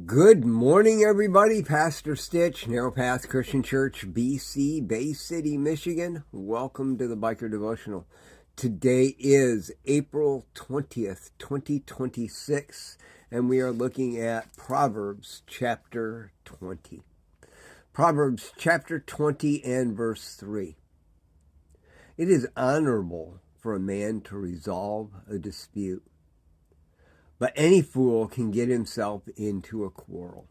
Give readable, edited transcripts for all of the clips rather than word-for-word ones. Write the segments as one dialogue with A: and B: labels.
A: Good morning, everybody. Pastor Stitch, Narrow Path Christian Church, BC, Bay City, Michigan. Welcome to the Biker Devotional. Today is April 20th, 2026, and we are looking at Proverbs chapter 20. Proverbs chapter 20 and verse 3. It is honorable for a man to resolve a dispute, but any fool can get himself into a quarrel.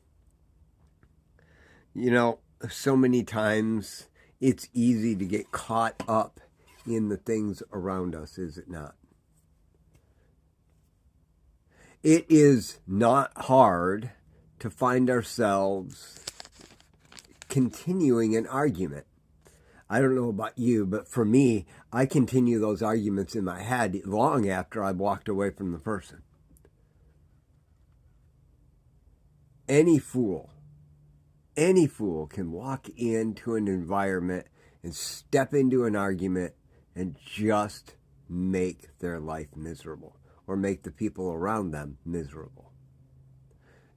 A: You know, so many times it's easy to get caught up in the things around us, is it not? It is not hard to find ourselves continuing an argument. I don't know about you, but for me, I continue those arguments in my head long after I've walked away from the person. Any fool can walk into an environment and step into an argument and just make their life miserable or make the people around them miserable.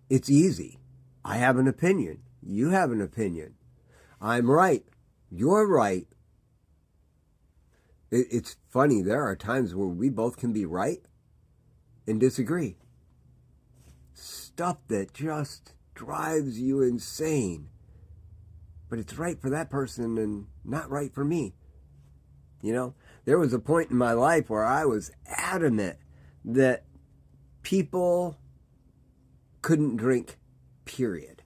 A: It's easy. I have an opinion. You have an opinion. I'm right. You're right. It's funny. There are times where we both can be right and disagree. Stuff that just drives you insane. But it's right for that person and not right for me. You know, there was a point in my life where I was adamant that people couldn't drink, period.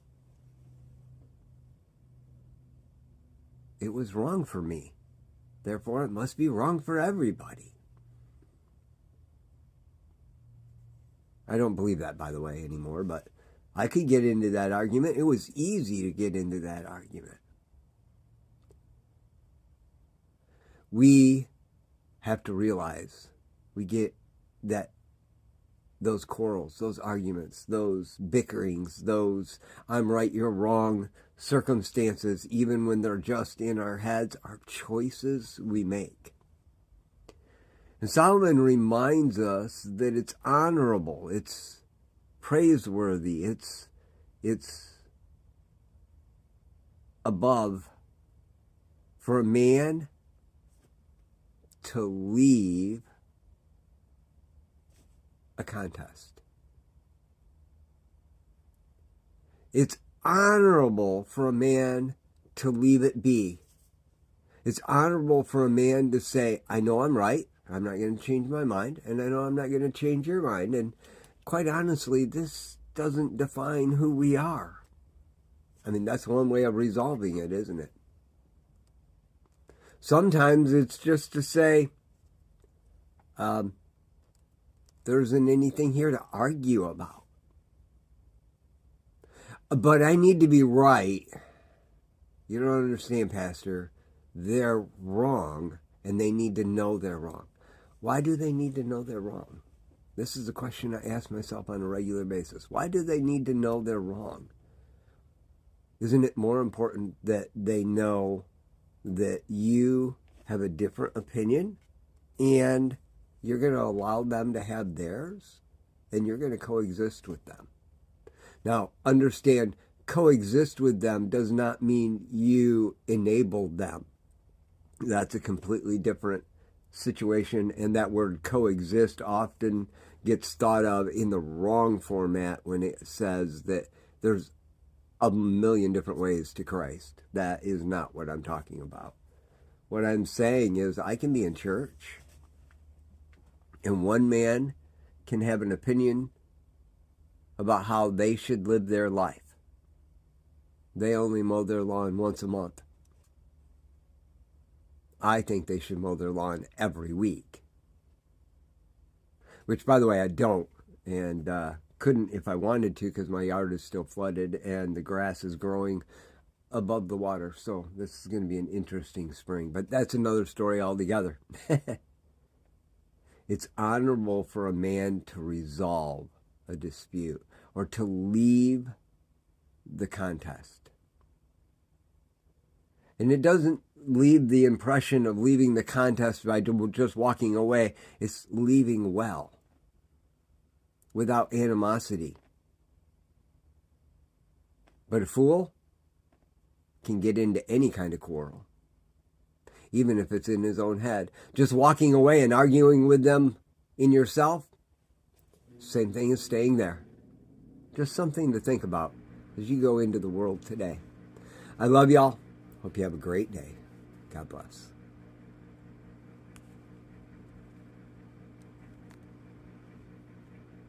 A: It was wrong for me. Therefore, it must be wrong for everybody. I don't believe that, by the way, anymore, but I could get into that argument. It was easy to get into that argument. We have to realize we get that those quarrels, those arguments, those bickerings, those I'm right, you're wrong circumstances, even when they're just in our heads, are choices we make. And Solomon reminds us that it's honorable, it's praiseworthy, it's above for a man to leave a contest. It's honorable for a man to leave it be. It's honorable for a man to say, I know I'm right. I'm not going to change my mind, and I know I'm not going to change your mind. And quite honestly, this doesn't define who we are. I mean, that's one way of resolving it, isn't it? Sometimes it's just to say, there isn't anything here to argue about. But I need to be right. You don't understand, Pastor. They're wrong, and they need to know they're wrong. Why do they need to know they're wrong? This is a question I ask myself on a regular basis. Why do they need to know they're wrong? Isn't it more important that they know that you have a different opinion and you're going to allow them to have theirs and you're going to coexist with them? Now, understand, coexist with them does not mean you enable them. That's a completely different situation, and that word coexist often gets thought of in the wrong format when it says that there's a million different ways to Christ. That is not what I'm talking about. What I'm saying is I can be in church, and one man can have an opinion about how they should live their life. They only mow their lawn once a month. I think they should mow their lawn every week. Which, by the way, I don't. And couldn't if I wanted to because my yard is still flooded and the grass is growing above the water. So this is going to be an interesting spring. But that's another story altogether. It's honorable for a man to resolve a dispute or to leave the contest. And it doesn't leave the impression of leaving the contest by just walking away. It's leaving well, without animosity. But a fool can get into any kind of quarrel, even if it's in his own head. Just walking away and arguing with them in yourself, same thing as staying there. Just something to think about as you go into the world today. I love y'all. Hope you have a great day. God bless.